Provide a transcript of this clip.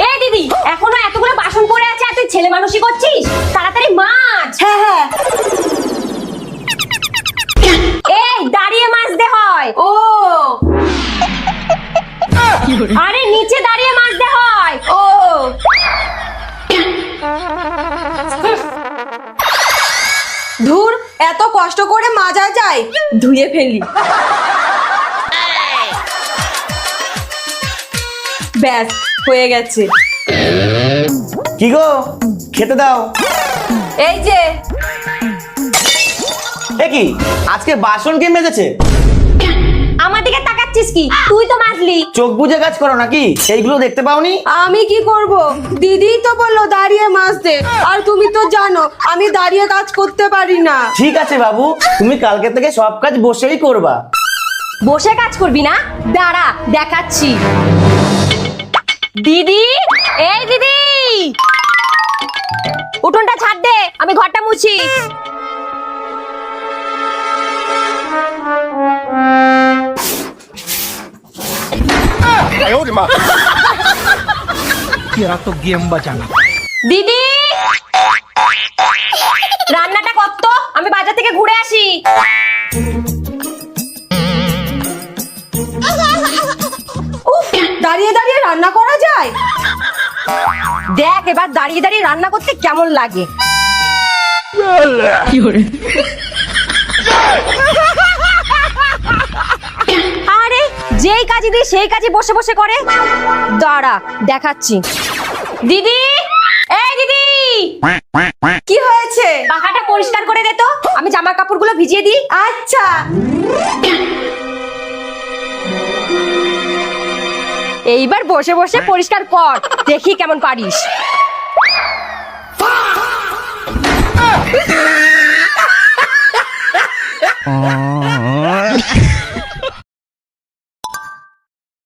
এই দিদি, এখনো এতগুলো বাসন পড়ে আছে আর তুই ছেলে মানুষই করছিস? তাড়াতাড়ি মাছ। হ্যাঁ হ্যাঁ। এই দাঁড়িয়ে মাজতে হয়। ও আরে নিচে দাঁড়িয়ে মাজতে হয়। ও ধুর, এত কষ্ট করে মাজা যায়, ধুয়ে ফেলি। ব্যাস হয়ে গেছে। কি গো, খেতে দাও। এই যে। এ কি, আজকে বাসন কে মেজেছে? আমার দিকে তাকাচ্ছিস কি? তুই তো মাজলি। চোখ বুজে কাজ করো নাকি? এইগুলো দেখতে পাওনি? আমি কি করব? দিদি তো বললো দাঁড়িয়ে মাজতে, আর তুমি তো জানো আমি দাঁড়িয়ে কাজ করতে পারি না। ঠিক আছে বাবু, তুমি কালকে থেকে সব কাজ বসেই করবা। বসে কাজ করবি না? দাঁড়া দেখাচ্ছি। দিদি, এই দিদি, উঠোনটা ঝাড় দে, আমি ঘরটা মুছি। तेरा तो गेम बचाना। দিদি, রান্নাটা কর তো, আমি বাজার থেকে ঘুরে আসি। উফ, দাঁড়িয়ে দাঁড়িয়ে রান্না করা যায়? দেখ এবার দাঁড়িয়ে দাঁড়িয়ে রান্না করতে কেমন লাগে। আরে যেই কাজই দিই সেই কাজই বসে বসে করে। দাঁড়া দেখাচ্ছি। দিদি, এই দিদি, কি হয়েছে? পাখাটা পরিষ্কার করে দে তো, আমি জামা কাপড়গুলো ভিজিয়ে দিই। আচ্ছা। এইবার বসে বসে পরিষ্কার কর, দেখি কেমন পারিস।